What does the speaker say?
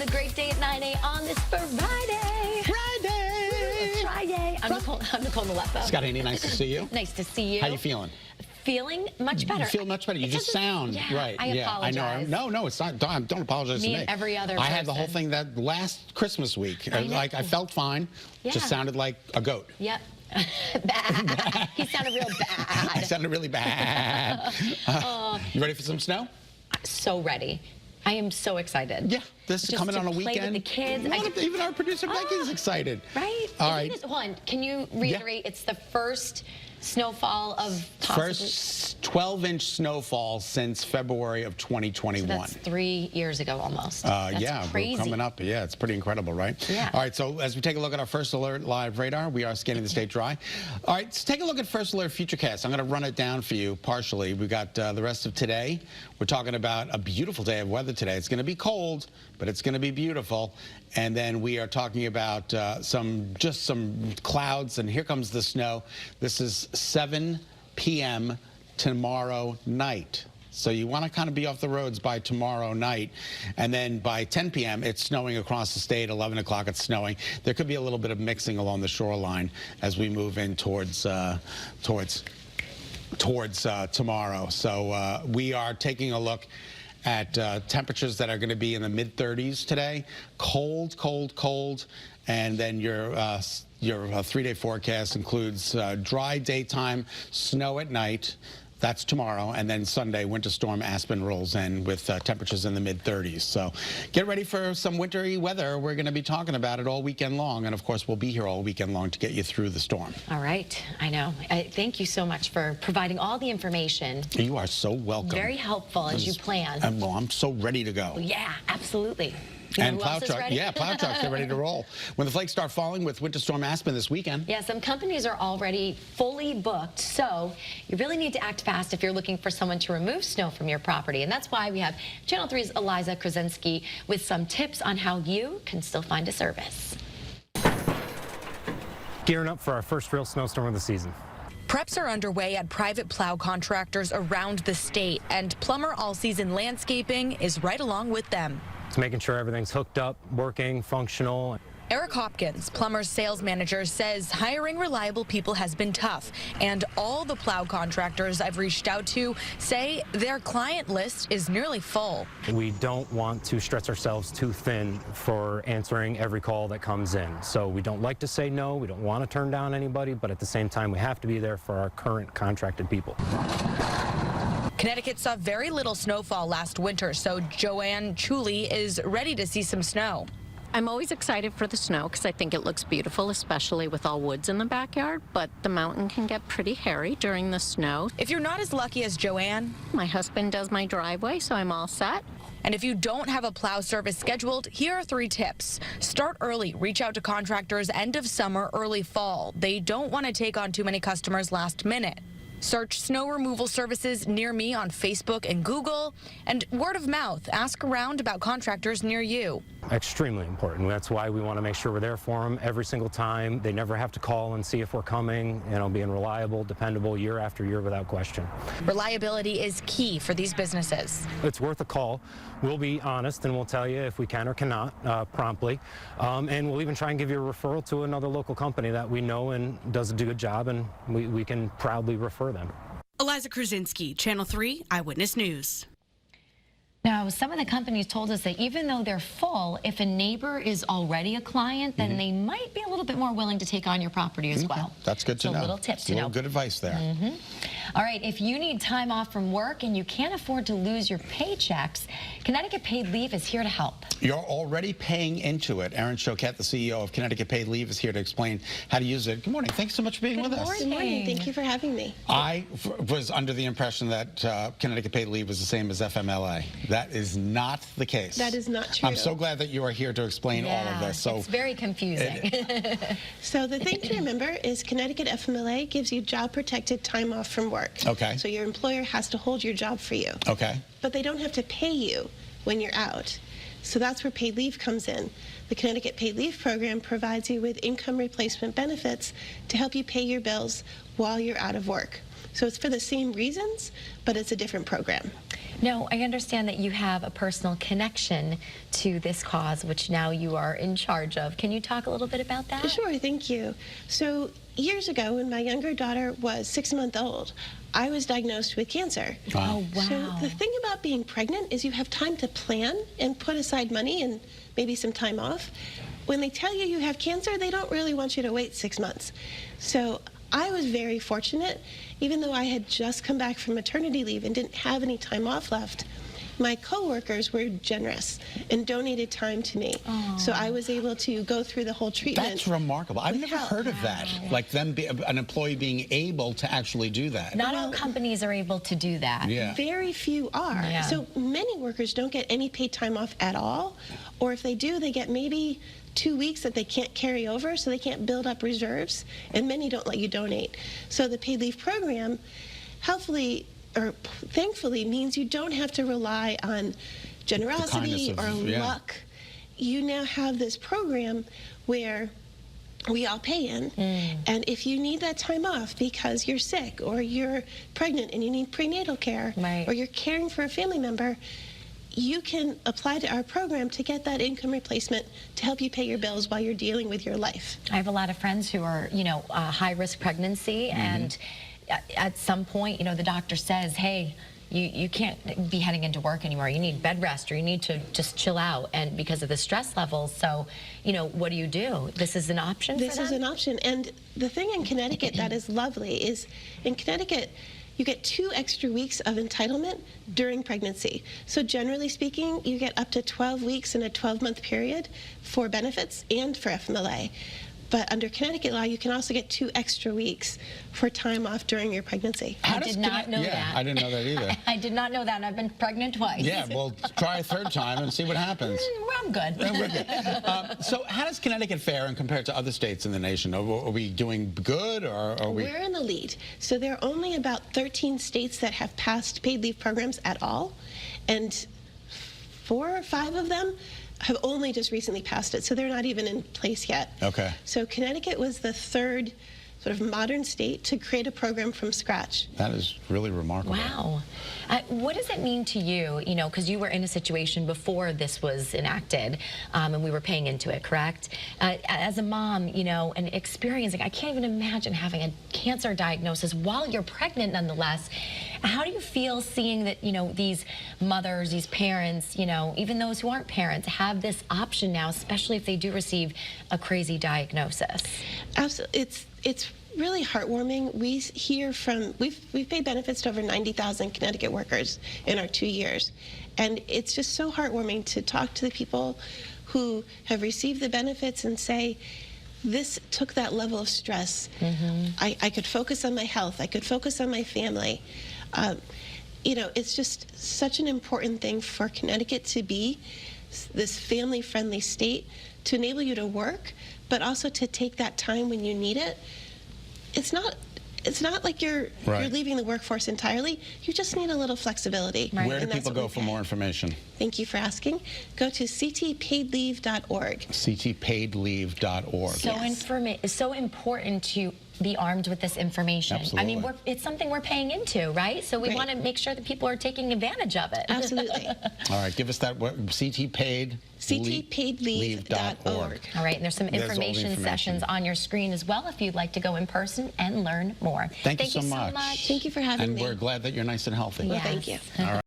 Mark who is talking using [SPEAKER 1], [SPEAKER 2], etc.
[SPEAKER 1] the great day at 9 on this Friday. It's Friday. I'm Nicole Miletto.
[SPEAKER 2] Scott and Nicole, nice to see you.
[SPEAKER 1] Nice to see you.
[SPEAKER 2] How you feeling?
[SPEAKER 1] Feeling much better.
[SPEAKER 2] You feel much better. You just sound right.
[SPEAKER 1] I apologize.
[SPEAKER 2] I know. No, it's not. Don't apologize to me.
[SPEAKER 1] And every other
[SPEAKER 2] I had the whole thing that last Christmas week. I felt fine.
[SPEAKER 1] Yeah.
[SPEAKER 2] Just sounded like a goat.
[SPEAKER 1] Yep. Bad. He sounded real bad.
[SPEAKER 2] I sounded really bad. You ready for some snow?
[SPEAKER 1] So ready. I am so excited.
[SPEAKER 2] Yeah, this is coming on a weekend.
[SPEAKER 1] Play with the kids.
[SPEAKER 2] Even our producer Becky is excited.
[SPEAKER 1] Right?
[SPEAKER 2] All right.
[SPEAKER 1] Hold on. Can you reiterate? It's the first snowfall of possibly...
[SPEAKER 2] First 12-inch snowfall since February of 2021.
[SPEAKER 1] So that's 3 years ago almost.
[SPEAKER 2] Yeah,
[SPEAKER 1] crazy.
[SPEAKER 2] We're coming up. Yeah, it's pretty incredible, right?
[SPEAKER 1] Yeah.
[SPEAKER 2] All right, so as we take a look at our First Alert Live radar, we are scanning the state dry. All right, let's take a look at First Alert Futurecast. I'm going to run it down for you partially. We've got the rest of today. We're talking about a beautiful day of weather today. It's going to be cold, but it's going to be beautiful. And then we are talking about some clouds, and here comes the snow. This is 7 p.m. tomorrow night. So you want to kind of be off the roads by tomorrow night. And then by 10 p.m., it's snowing across the state. 11 o'clock, it's snowing. There could be a little bit of mixing along the shoreline as we move in towards tomorrow. So we are taking a look at temperatures that are going to be in the mid-30s today. Cold, cold, cold. And then your 3-day forecast includes dry daytime, snow at night. That's tomorrow. And then Sunday, winter storm Aspen rolls in with temperatures in the mid-30s. So get ready for some wintry weather. We're going to be talking about it all weekend long. And, of course, we'll be here all weekend long to get you through the storm.
[SPEAKER 1] All right. I know. Thank you so much for providing all the information.
[SPEAKER 2] You are so welcome.
[SPEAKER 1] Very helpful as you plan.
[SPEAKER 2] Well, I'm so ready to go.
[SPEAKER 1] Yeah, absolutely.
[SPEAKER 2] And plow trucks, plow trucks, they're ready to roll. When the flakes start falling with Winter Storm Aspen this weekend.
[SPEAKER 1] Yeah, some companies are already fully booked, so you really need to act fast if you're looking for someone to remove snow from your property. And that's why we have Channel 3's Eliza Krasinski with some tips on how you can still find a service.
[SPEAKER 3] Gearing up for our first real snowstorm of the season.
[SPEAKER 4] Preps are underway at private plow contractors around the state, and Plummer All Season Landscaping is right along with them.
[SPEAKER 3] It's making sure everything's hooked up, working, functional.
[SPEAKER 4] Eric Hopkins, Plummer's sales manager, says hiring reliable people has been tough, and all the plow contractors I've reached out to say their client list is nearly full.
[SPEAKER 3] We don't want to stretch ourselves too thin for answering every call that comes in. So we don't like to say no, we don't want to turn down anybody, but at the same time we have to be there for our current contracted people.
[SPEAKER 4] Connecticut saw very little snowfall last winter, so Joanne Chuli is ready to see some snow.
[SPEAKER 5] I'm always excited for the snow because I think it looks beautiful, especially with all woods in the backyard, but the mountain can get pretty hairy during the snow.
[SPEAKER 4] If you're not as lucky as Joanne,
[SPEAKER 5] my husband does my driveway, so I'm all set.
[SPEAKER 4] And if you don't have a plow service scheduled, here are 3 tips. Start early. Reach out to contractors end of summer, early fall. They don't want to take on too many customers last minute. Search snow removal services near me on Facebook and Google. And word of mouth, ask around about contractors near you.
[SPEAKER 3] Extremely important. That's why we want to make sure we're there for them every single time. They never have to call and see if we're coming, being reliable, dependable year after year without question.
[SPEAKER 4] Reliability is key for these businesses.
[SPEAKER 3] It's worth a call. We'll be honest and we'll tell you if we can or cannot promptly. And we'll even try and give you a referral to another local company that we know and does a good job, and we can proudly refer them.
[SPEAKER 6] Eliza Krasinski, Channel 3 Eyewitness News.
[SPEAKER 1] Now, some of the companies told us that even though they're full, if a neighbor is already a client, then they might be a little bit more willing to take on your property as well.
[SPEAKER 2] That's good to know.
[SPEAKER 1] Little tips to know.
[SPEAKER 2] Good advice there.
[SPEAKER 1] All right, if you need time off from work and you can't afford to lose your paychecks, Connecticut Paid Leave is here to help.
[SPEAKER 2] You're already paying into it. Erin Choquette, the CEO of Connecticut Paid Leave, is here to explain how to use it. Good morning. Thanks so much for being with us.
[SPEAKER 7] Good morning. Thank you for having me.
[SPEAKER 2] I was under the impression that Connecticut Paid Leave was the same as FMLA. That is not the case.
[SPEAKER 7] That is not true.
[SPEAKER 2] I'm so glad that you are here to explain all of this.
[SPEAKER 1] So it's very confusing.
[SPEAKER 7] So the thing to remember is Connecticut FMLA gives you job-protected time off from work.
[SPEAKER 2] Okay.
[SPEAKER 7] So your employer has to hold your job for you.
[SPEAKER 2] Okay.
[SPEAKER 7] But they don't have to pay you when you're out. So that's where paid leave comes in. The Connecticut Paid Leave program provides you with income replacement benefits to help you pay your bills while you're out of work. So it's for the same reasons, but it's a different program.
[SPEAKER 1] No, I understand that you have a personal connection to this cause, which now you are in charge of. Can you talk a little bit about that?
[SPEAKER 7] Sure, thank you. So years ago, when my younger daughter was 6 months old, I was diagnosed with cancer.
[SPEAKER 1] Oh, wow.
[SPEAKER 7] So the thing about being pregnant is you have time to plan and put aside money and maybe some time off. When they tell you you have cancer, they don't really want you to wait 6 months. So I was very fortunate, even though I had just come back from maternity leave and didn't have any time off left. My coworkers were generous and donated time to me. So I was able to go through the whole treatment.
[SPEAKER 2] That's remarkable. I've never heard of that. Like an employee being able to actually do that.
[SPEAKER 1] Not all companies are able to do that.
[SPEAKER 2] Yeah.
[SPEAKER 7] Very few are.
[SPEAKER 1] Yeah.
[SPEAKER 7] So many workers don't get any paid time off at all, or if they do, they get maybe 2 weeks that they can't carry over, so they can't build up reserves, and many don't let you donate. So the paid leave program, helpfully or thankfully, means you don't have to rely on generosity or luck. You now have this program where we all pay in, and if you need that time off because you're sick or you're pregnant and you need prenatal care, or you're caring for a family member, you can apply to our program to get that income replacement to help you pay your bills while you're dealing with your life.
[SPEAKER 1] I have a lot of friends who are, high-risk pregnancy, and at some point, the doctor says, hey, you can't be heading into work anymore. You need bed rest, or you need to just chill out, and because of the stress levels. So, what do you do? This is an option for them?
[SPEAKER 7] This is an option. And the thing in Connecticut that is lovely is in Connecticut, you get 2 extra weeks of entitlement during pregnancy. So generally speaking, you get up to 12 weeks in a 12-month period for benefits and for FMLA. But under Connecticut law, you can also get 2 extra weeks for time off during your pregnancy.
[SPEAKER 1] I did not know that.
[SPEAKER 2] I didn't know that either.
[SPEAKER 1] I did not know that, and I've been pregnant twice.
[SPEAKER 2] Yeah, well, try a 3rd time and see what happens.
[SPEAKER 1] I'm good.
[SPEAKER 2] We're good. So how does Connecticut fare and compared to other states in the nation? Are we doing good, or are we?
[SPEAKER 7] We're in the lead. So there are only about 13 states that have passed paid leave programs at all, and 4 or 5 of them have only just recently passed it, so they're not even in place yet.
[SPEAKER 2] Okay.
[SPEAKER 7] So Connecticut was the 3rd sort of modern state to create a program from scratch.
[SPEAKER 2] That is really remarkable.
[SPEAKER 1] Wow. What does it mean to you, because you were in a situation before this was enacted, and we were paying into it, correct? As a mom, and experiencing, I can't even imagine having a cancer diagnosis while you're pregnant nonetheless. How do you feel seeing that, these mothers, these parents, even those who aren't parents, have this option now, especially if they do receive a crazy diagnosis?
[SPEAKER 7] Absolutely. It's really heartwarming. We hear from, we've paid benefits to over 90,000 Connecticut workers in our 2 years. And it's just so heartwarming to talk to the people who have received the benefits and say, this took that level of stress. I could focus on my health. I could focus on my family. It's just such an important thing for Connecticut to be this family-friendly state, to enable you to work, but also to take that time when you need it. It's not like you're leaving the workforce entirely. You just need a little flexibility.
[SPEAKER 2] Where do people go for more information?
[SPEAKER 7] Thank you for asking. Go to ctpaidleave.org.
[SPEAKER 2] ctpaidleave.org.
[SPEAKER 1] It's so important to be armed with this information.
[SPEAKER 2] Absolutely.
[SPEAKER 1] I mean, it's something we're paying into, right? So we want to make sure that people are taking advantage of it.
[SPEAKER 7] Absolutely.
[SPEAKER 2] All right, give us that
[SPEAKER 7] ctpaidleave.org.
[SPEAKER 1] All right, and there's some information sessions on your screen as well if you'd like to go in person and learn more.
[SPEAKER 2] Thank you so much.
[SPEAKER 7] Thank you for having me.
[SPEAKER 2] And we're glad that you're nice and healthy.
[SPEAKER 7] Well, thank you.
[SPEAKER 2] All right.